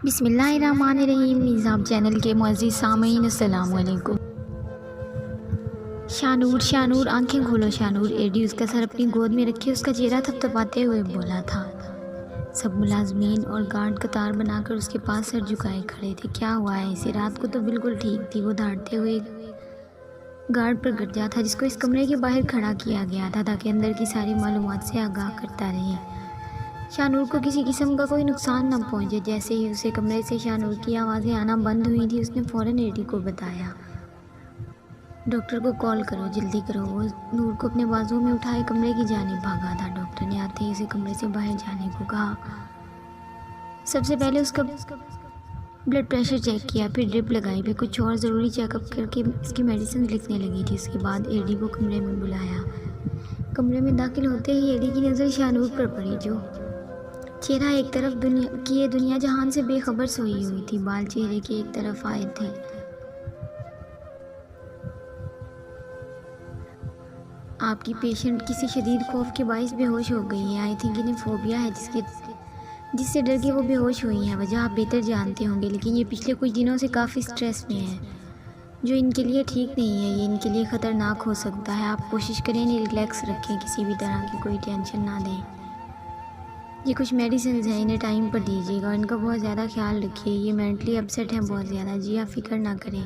بسم اللہ الرحمن الرحیم۔ نظام چینل کے معزز سامعین السلام علیکم۔ شانور آنکھیں کھولو شانور، ایڈی اس کا سر اپنی گود میں رکھے اس کا چہرہ تھپتھپاتے ہوئے بولا تھا۔ سب ملازمین اور گارڈ قطار بنا کر اس کے پاس سر جھکائے کھڑے تھے۔ کیا ہوا ہے اسے؟ رات کو تو بالکل ٹھیک تھی۔ وہ دھاڑتے ہوئے گارڈ پر گرجا تھا جس کو اس کمرے کے باہر کھڑا کیا گیا تھا تاکہ اندر کی ساری معلومات سے آگاہ کرتا رہے۔ شانور کو کسی قسم کا کوئی نقصان نہ پہنچے۔ جیسے ہی اسے کمرے سے شانور کی آوازیں آنا بند ہوئی تھی اس نے فوراً ایڈی کو بتایا، ڈاکٹر کو کال کرو، جلدی کرو۔ وہ نور کو اپنے بازو میں اٹھائے کمرے کی جانب بھاگا تھا۔ ڈاکٹر نے آتے ہی اسے کمرے سے باہر جانے کو کہا۔ سب سے پہلے اس کا بلڈ پریشر چیک کیا، پھر ڈرپ لگائی، پھر کچھ اور ضروری چیک اپ کر کے اس کی میڈیسن لکھنے لگی تھی۔ اس کے بعد ایڈی کو کمرے میں بلایا۔ کمرے میں داخل ہوتے ہی ایڈی کی نظر شانور پر پڑی جو چہرہ ایک طرف دنیا جہان سے بے خبر سوئی ہوئی تھی۔ بال چہرے کے ایک طرف آئے تھے۔ آپ کی پیشنٹ کسی شدید خوف کے باعث بے ہوش ہو گئی ہے۔ آئی تھنک انہیں فوبیا ہے جس سے ڈر کے وہ بے ہوش ہوئی ہیں۔ وجہ آپ بہتر جانتے ہوں گے، لیکن یہ پچھلے کچھ دنوں سے کافی سٹریس میں ہے جو ان کے لیے ٹھیک نہیں ہے۔ یہ ان کے لیے خطرناک ہو سکتا ہے۔ آپ کوشش کریں انہیں ریلیکس رکھیں، کسی بھی طرح کی کوئی ٹینشن نہ دیں۔ یہ کچھ میڈیسنز ہیں، انہیں ٹائم پر دیجیے گا اور ان کا بہت زیادہ خیال رکھیے۔ یہ مینٹلی اپسیٹ ہیں بہت زیادہ۔ جی آپ فکر نہ کریں،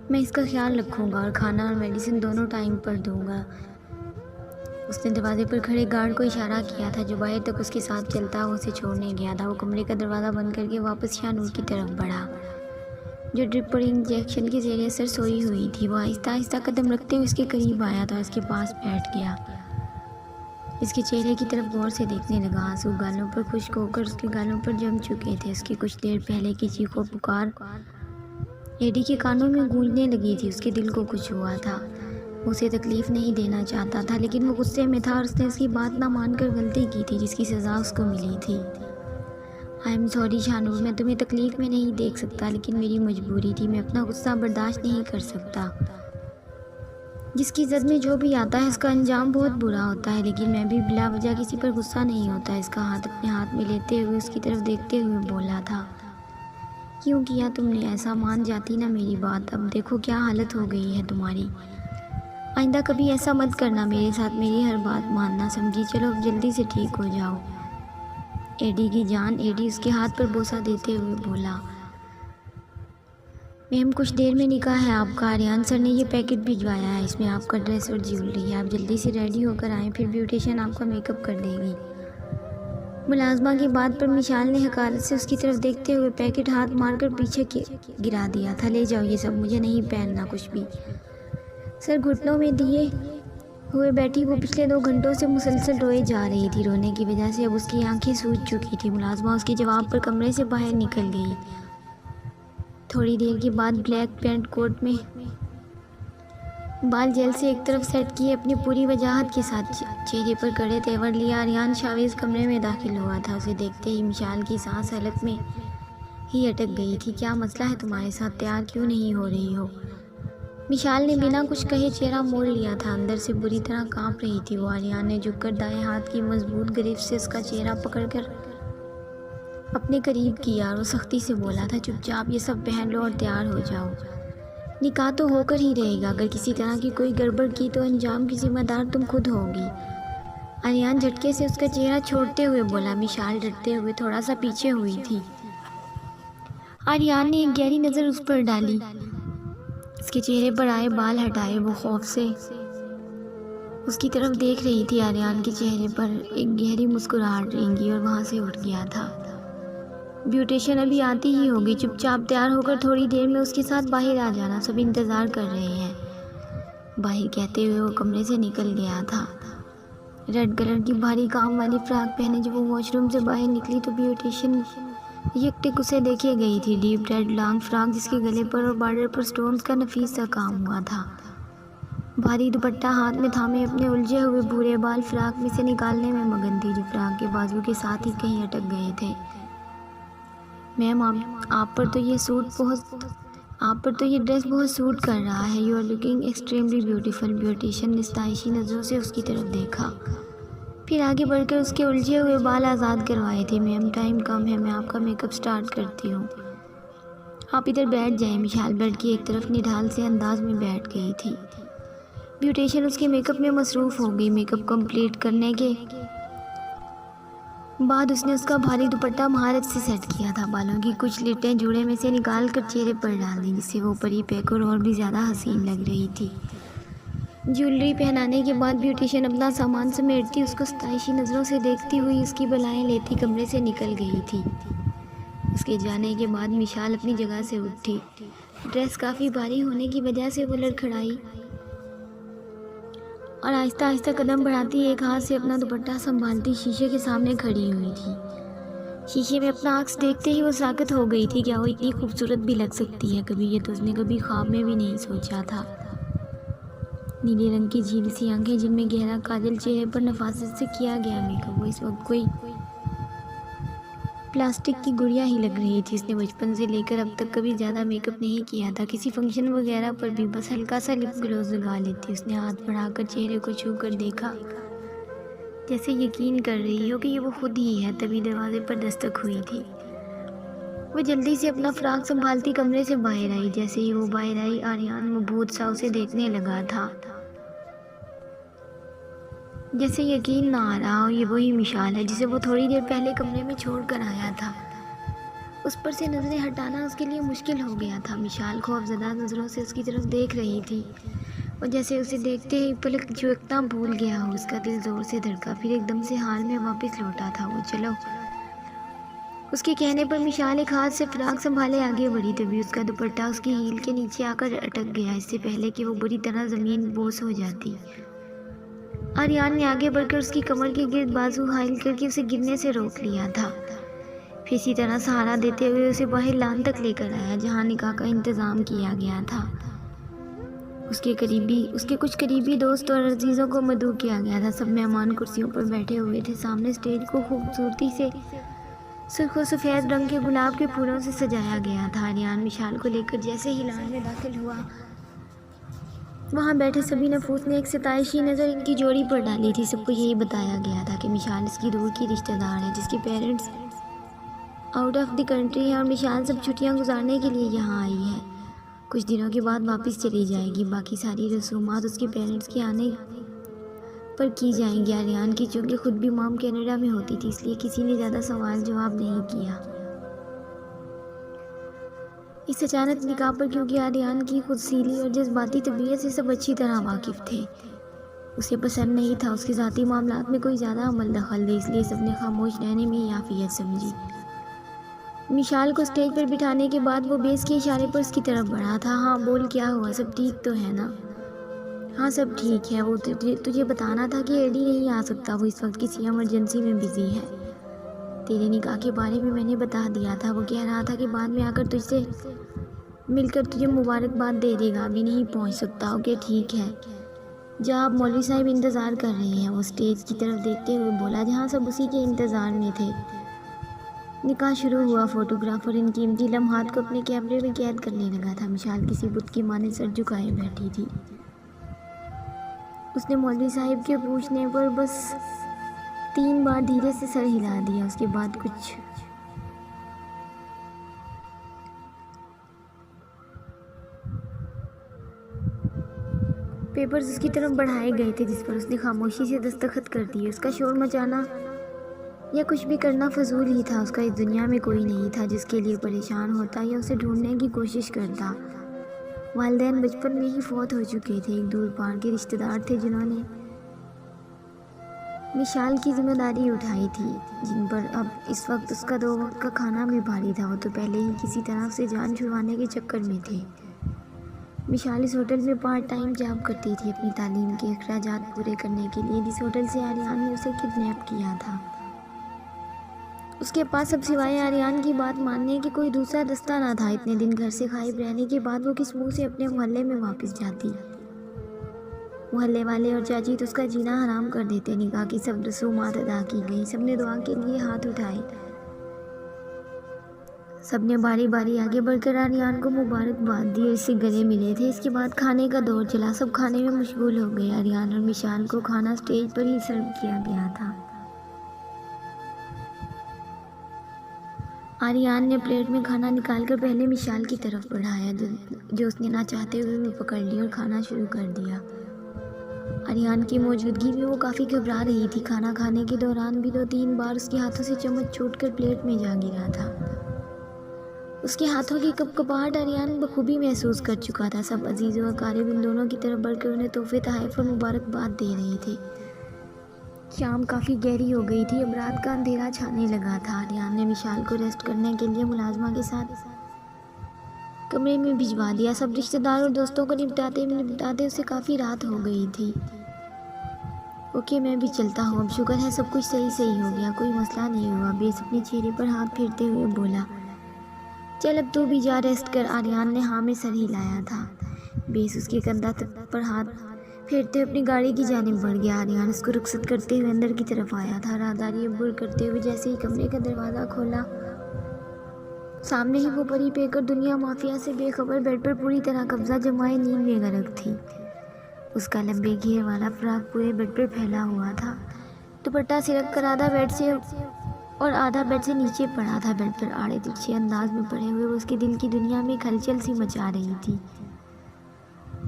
میں اس کا خیال رکھوں گا اور کھانا اور میڈیسن دونوں ٹائم پر دوں گا۔ اس نے دروازے پر کھڑے گارڈ کو اشارہ کیا تھا جو باہر تک اس کے ساتھ چلتا وہ اسے چھوڑنے گیا تھا۔ وہ کمرے کا دروازہ بند کر کے واپس شانور کی طرف بڑھا جو ڈرپ اور انجیکشن کے زیر اثر سوئی ہوئی تھی۔ وہ آہستہ آہستہ قدم رکھتے ہوئے اس کے قریب آیا تھا، اس کے پاس بیٹھ گیا، اس کے چہرے کی طرف غور سے دیکھنے لگا۔ آنسو گالوں پر خشک ہو کر اس کے گالوں پر جم چکے تھے۔ اس کی کچھ دیر پہلے کی چیخ و پکار ایڈی کے کانوں میں گونجنے لگی تھی۔ اس کے دل کو کچھ ہوا تھا۔ وہ اسے تکلیف نہیں دینا چاہتا تھا لیکن وہ غصے میں تھا اور اس نے اس کی بات نہ مان کر غلطی کی تھی جس کی سزا اس کو ملی تھی۔ آئی ایم سوری شانور، میں تمہیں تکلیف میں نہیں دیکھ سکتا لیکن میری مجبوری تھی۔ میں اپنا غصہ برداشت نہیں کر سکتا۔ جس کی زد میں جو بھی آتا ہے اس کا انجام بہت برا ہوتا ہے، لیکن میں بھی بلا وجہ کسی پر غصہ نہیں ہوتا۔ اس کا ہاتھ اپنے ہاتھ میں لیتے ہوئے اس کی طرف دیکھتے ہوئے بولا تھا، کیوں کیا تم نے ایسا؟ مان جاتی نا میری بات؟ اب دیکھو کیا حالت ہو گئی ہے تمہاری۔ آئندہ کبھی ایسا مت کرنا میرے ساتھ، میری ہر بات ماننا، سمجھی؟ چلو اب جلدی سے ٹھیک ہو جاؤ ایڈی کی جان۔ ایڈی اس کے ہاتھ پر بوسہ دیتے ہوئے بولا، میم کچھ دیر میں نکاح ہے آپ کا۔ آریان سر نے یہ پیکٹ بھجوایا ہے، اس میں آپ کا ڈریس اور جیولری ہے۔ آپ جلدی سے ریڈی ہو کر آئیں، پھر بیوٹیشن آپ کا میک اپ کر دے گی۔ ملازمہ کی بات پر مشال نے حقارت سے اس کی طرف دیکھتے ہوئے پیکٹ ہاتھ مار کر پیچھے گرا دیا تھا۔ لے جاؤ یہ سب، مجھے نہیں پہننا کچھ بھی۔ سر گھٹنوں میں دیے ہوئے بیٹھی وہ پچھلے 2 گھنٹوں سے مسلسل روئے جا رہی تھی۔ رونے کی وجہ سے اب اس کی آنکھیں سوج چکی تھی۔ ملازمہ اس کے جواب پر کمرے سے باہر نکل گئی۔ تھوڑی دیر کے بعد بلیک پینٹ کوٹ میں بال جیل سے ایک طرف سیٹ کیے اپنی پوری وجاہت کے ساتھ چہرے پر کڑے تیور لیا آریان شاویز کمرے میں داخل ہوا تھا۔ اسے دیکھتے ہی مشال کی سانس حلق میں ہی اٹک گئی تھی۔ کیا مسئلہ ہے تمہارے ساتھ؟ تیار کیوں نہیں ہو رہی ہو؟ مشال نے بنا کچھ کہے چہرہ موڑ لیا تھا، اندر سے بری طرح کانپ رہی تھی وہ۔ آریان نے جھک کر دائیں ہاتھ کی مضبوط گرفت سے اس کا چہرہ پکڑ کر اپنے قریب کیا اور وہ سختی سے بولا تھا، چپ چاپ یہ سب پہن لو اور تیار ہو جاؤ۔ نکاح تو ہو کر ہی رہے گا، اگر کسی طرح کی کوئی گڑبڑ کی تو انجام کی ذمہ دار تم خود ہوگی۔ آریان جھٹکے سے اس کا چہرہ چھوڑتے ہوئے بولا۔ مشال ڈرتے ہوئے تھوڑا سا پیچھے ہوئی تھی۔ آریان نے ایک گہری نظر اس پر ڈالی، اس کے چہرے پر آئے بال ہٹائے۔ وہ خوف سے اس کی طرف دیکھ رہی تھی۔ آریان کے چہرے پر ایک گہری مسکراہٹ رینگی اور وہاں سے اٹھ گیا تھا۔ بیوٹیشن ابھی آتی ہی ہوگی، چپ چاپ تیار ہو کر تھوڑی دیر میں اس کے ساتھ باہر آ جانا، سب انتظار کر رہے ہیں باہر، کہتے ہوئے وہ کمرے سے نکل گیا تھا۔ ریڈ کلر کی بھاری کام والی فراک پہنے جب وہ واش روم سے باہر نکلی تو بیوٹیشن یک ٹک اسے دیکھے گئی تھی۔ ڈیپ ریڈ لانگ فراک جس کے گلے پر اور بارڈر پر سٹونز کا نفیس سا کام ہوا تھا۔ بھاری دوپٹہ ہاتھ میں تھامے اپنے الجھے ہوئے بھورے بال فراک میں سے نکالنے میں مگن تھی جو فراک کے بازو کے ساتھ ہی کہیں اٹک گئے تھے۔ میم آپ پر تو یہ ڈریس بہت سوٹ کر رہا ہے، you are looking extremely beautiful. Beautician نے ستائشی نظروں سے اس کی طرف دیکھا، پھر آگے بڑھ کر اس کے الجھے ہوئے بال آزاد کروائے تھے۔ میم ٹائم کم ہے، میں آپ کا میک اپ سٹارٹ کرتی ہوں، آپ ادھر بیٹھ جائیں۔ مشال بیڈ کی ایک طرف نڈھال سے انداز میں بیٹھ گئی تھی۔ بیوٹیشین اس کے میک اپ میں مصروف ہو گئی۔ میک اپ کمپلیٹ کرنے کے بعد اس نے اس کا بھاری دوپٹہ مہارت سے سیٹ کیا تھا۔ بالوں کی کچھ لٹیں جوڑے میں سے نکال کر چہرے پر ڈال دیں، جس سے وہ پری پیکر اور بھی زیادہ حسین لگ رہی تھی۔ جیولری پہنانے کے بعد بیوٹیشین اپنا سامان سمیٹتی، اس کو ستائشی نظروں سے دیکھتی ہوئی اس کی بلائیں لیتی کمرے سے نکل گئی تھی۔ اس کے جانے کے بعد مشال اپنی جگہ سے اٹھی۔ ڈریس کافی بھاری ہونے کی وجہ سے وہ لڑکھڑائی اور آہستہ آہستہ قدم بڑھاتی ایک ہاتھ سے اپنا دوپٹہ سنبھالتی شیشے کے سامنے کھڑی ہوئی تھی۔ شیشے میں اپنا عکس دیکھتے ہی وہ ساکت ہو گئی تھی۔ کیا وہ اتنی خوبصورت بھی لگ سکتی ہے کبھی؟ یہ تو اس نے کبھی خواب میں بھی نہیں سوچا تھا۔ نیلے رنگ کی جھیل سی آنکھیں جن میں گہرا کاجل، چہرے پر نفاست سے کیا گیا میک اپ، وہ اس وقت کوئی پلاسٹک کی گڑیا ہی لگ رہی تھی۔ اس نے بچپن سے لے کر اب تک کبھی زیادہ میک اپ نہیں کیا تھا۔ کسی فنکشن وغیرہ پر بھی بس ہلکا سا لپ گلوز لگا لیتی۔ اس نے ہاتھ بڑھا کر چہرے کو چھو کر دیکھا، جیسے یقین کر رہی ہو کہ یہ وہ خود ہی ہے۔ تبھی دروازے پر دستک ہوئی تھی۔ وہ جلدی سے اپنا فراق سنبھالتی کمرے سے باہر آئی۔ جیسے ہی وہ باہر آئی، آریان مبہوت سا اسے دیکھنے لگا تھا، جیسے یقین نہ آ رہا ہو یہ وہی مشال ہے جسے وہ تھوڑی دیر پہلے کمرے میں چھوڑ کر آیا تھا۔ اس پر سے نظریں ہٹانا اس کے لیے مشکل ہو گیا تھا۔ مشال خوفزدہ نظروں سے اس کی طرف دیکھ رہی تھی، اور جیسے اسے دیکھتے ہی پلک جھپکنا بھول گیا ہو۔ اس کا دل زور سے دھڑکا، پھر ایک دم سے حال میں واپس لوٹا تھا۔ وہ چلو، اس کے کہنے پر مشال ایک ہاتھ سے فراق سنبھالے آگے بڑھی، تبھی اس کا دوپٹہ اس کی ہیل کے نیچے آ کر اٹک گیا، اس سے پہلے کہ وہ بری طرح زمین بوس ہو جاتی۔ آریان نے آگے بڑھ کر اس کی کمر کے گرد بازو حائل کر کے اسے گرنے سے روک لیا تھا، پھر اسی طرح سہارا دیتے ہوئے اسے باہر لان تک لے کر آیا جہاں نکاح کا انتظام کیا گیا تھا۔ اس کے کچھ قریبی دوست اور عزیزوں کو مدعو کیا گیا تھا۔ سب مہمان کرسیوں پر بیٹھے ہوئے تھے۔ سامنے اسٹیج کو خوبصورتی سے سرخ و سفید رنگ کے گلاب کے پھولوں سے سجایا گیا تھا۔ آریان مشال کو لے کر جیسے ہی لان میں داخل ہوا، وہاں بیٹھے سبھی نفوس نے ایک ستائشی نظر ان کی جوڑی پر ڈالی تھی۔ سب کو یہی بتایا گیا تھا کہ مشال اس کی دور کی رشتہ دار ہے، جس کے parents out of the country ہیں، اور مشال سب چھٹیاں گزارنے کے لیے یہاں آئی ہے۔ کچھ دنوں کے بعد واپس چلی جائے گی۔ باقی ساری رسومات اس کے پیرنٹس کے آنے پر کی جائیں گی۔ آریان کی چونکہ خود بھی مام کینیڈا میں ہوتی تھی، اس لیے کسی نے زیادہ سوال جواب نہیں کیا اس اچانک نکاح پر، کیونکہ آریان کی خودسیلی اور جذباتی طبیعت سے سب اچھی طرح واقف تھے۔ اسے پسند نہیں تھا اس کے ذاتی معاملات میں کوئی زیادہ عمل دخل دے، اس لیے سب نے خاموش رہنے میں ہی عافیت سمجھی۔ مشال کو اسٹیج پر بٹھانے کے بعد وہ بیس کے اشارے پر اس کی طرف بڑھا تھا۔ ہاں بول، کیا ہوا؟ سب ٹھیک تو ہے نا؟ ہاں سب ٹھیک ہے۔ وہ تجھے بتانا تھا کہ ایڈی نہیں آ سکتا، وہ اس وقت کسی ایمرجنسی میں بزی ہے۔ تیرے نکاح کے بارے میں میں نے بتا دیا تھا، وہ کہہ رہا تھا کہ بعد میں آ کر تجھ سے مل کر تجھے مبارکباد دے دے گا، ابھی نہیں پہنچ سکتا۔ اوکے ٹھیک ہے، جا، اب مولوی صاحب انتظار کر رہے ہیں۔ وہ اسٹیج کی طرف دیکھتے ہوئے بولا جہاں سب اسی کے انتظار میں تھے۔ نکاح شروع ہوا۔ فوٹوگرافر ان قیمتی لمحات کو اپنے کیمرے میں قید کرنے لگا تھا۔ مشال کسی بت کی مانند سر جھکائے بیٹھی تھی۔ اس نے مولوی صاحب کے پوچھنے پر بس 3 بار دھیرے سے سر ہلا دیا، اس کے بعد کچھ پیپرز اس کی طرف بڑھائے گئے تھے، جس پر اس نے خاموشی سے دستخط کر دیے۔ اس کا شور مچانا یا کچھ بھی کرنا فضول ہی تھا۔ اس کا اس دنیا میں کوئی نہیں تھا جس کے لیے پریشان ہوتا یا اسے ڈھونڈنے کی کوشش کرتا۔ والدین بچپن میں ہی فوت ہو چکے تھے۔ ایک دور پار کے رشتہ دار تھے جنہوں نے مشال کی ذمہ داری اٹھائی تھی، جن پر اب اس وقت اس کا 2 وقت کا کھانا بھی بھاری تھا۔ وہ تو پہلے ہی کسی طرح سے جان چھڑوانے کے چکر میں تھے۔ مشال اس ہوٹل میں پارٹ ٹائم جاب کرتی تھی اپنی تعلیم کے اخراجات پورے کرنے کے لیے، جس ہوٹل سے آریان نے اسے کڈنیپ کیا تھا۔ اس کے پاس اب سوائے آریان کی بات ماننے کے کوئی دوسرا دستہ نہ تھا۔ اتنے دن گھر سے غائب رہنے کے بعد وہ کس منہ سے اپنے محلے میں واپس جاتی؟ محلے والے اور چاچی تو اس کا جینا حرام کر دیتے۔ نکاح کی سب رسومات ادا کی گئیں، سب نے دعا کے لیے ہاتھ اٹھائے۔ سب نے باری باری آگے بڑھ کر آریان کو مبارکباد دی اور اس سے گلے ملے تھے۔ اس کے بعد کھانے کا دور چلا، سب کھانے میں مشغول ہو گئے۔ آریان اور مشال کو کھانا سٹیج پر ہی سرو کیا گیا تھا۔ آریان نے پلیٹ میں کھانا نکال کر پہلے مشال کی طرف بڑھایا جو اس نے نہ چاہتے ہوئے وہ پکڑ لی اور کھانا شروع کر دیا۔ آریان کی موجودگی میں وہ کافی گھبرا رہی تھی۔ کھانا کھانے کے دوران بھی 2-3 بار اس کے ہاتھوں سے چمچ چھوٹ کر پلیٹ میں جا گرا تھا۔ اس کے ہاتھوں کی کپکپاہٹ آریان بخوبی محسوس کر چکا تھا۔ سب عزیز و اقارب ان دونوں کی طرف بڑھ کر انہیں تحفے تحائف اور مبارکباد دے رہے تھے۔ شام کافی گہری ہو گئی تھی، اب رات کا اندھیرا چھانے لگا تھا۔ آریان نے مشال کو ریسٹ کرنے کے لیے ملازمہ کے ساتھ کمرے میں بھجوا دیا۔ سب رشتہ دار اور دوستوں کو نمٹاتے اسے کافی رات ہو گئی تھی۔ اوکے، میں بھی چلتا ہوں، اب شکر ہے سب کچھ صحیح ہو گیا، کوئی مسئلہ نہیں ہوا۔ بیس اپنے چہرے پر ہاتھ پھیرتے ہوئے بولا، چل اب تو بھی جا ریسٹ کر۔ آریان نے ہاں میں سر ہلایا تھا۔ بیس اس کے کندھا پر ہاتھ پھیرتے ہوئے اپنی گاڑی کی جانب بڑھ گیا۔ آریان اس کو رخصت کرتے ہوئے اندر کی طرف آیا تھا۔ راہداری عبور کرتے ہوئے جیسے ہی کمرے کا دروازہ کھولا، سامنے ہی وہ پری پے کر دنیا مافیا سے بے خبر بیڈ پر پوری طرح قبضہ جمائے نیند میں غرق تھی۔ اس کا لمبے گھیر والا فراق پورے بیڈ پر پھیلا ہوا تھا۔ دوپٹہ سرک کر آدھا بیڈ سے اور آدھا بیڈ سے نیچے پڑا تھا۔ بیڈ پر آڑے ترچھے انداز میں پڑے ہوئے وہ اس کے دل کی دنیا میں ایک ہلچل سی مچا رہی تھی۔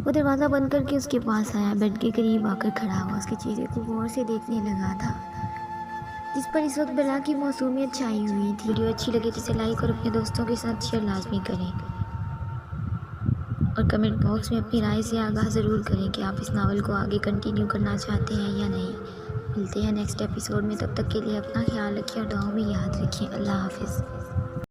وہ دروازہ بند کر کے اس کے پاس آیا، بیڈ کے قریب آ کر کھڑا ہوا، اس کے چہرے کو غور سے دیکھنے لگا تھا جس پر اس وقت بلا کی موسومیت چھائی ہوئی تھی۔ ویڈیو اچھی لگے تو اسے لائک اور اپنے دوستوں کے ساتھ شیئر لازمی کریں اور کمنٹ باکس میں اپنی رائے سے آگاہ ضرور کریں کہ آپ اس ناول کو آگے کنٹینیو کرنا چاہتے ہیں یا نہیں۔ ملتے ہیں نیکسٹ ایپیسوڈ میں، تب تک کے لیے اپنا خیال رکھیں اور دعاؤں میں یاد رکھیں۔ اللہ حافظ۔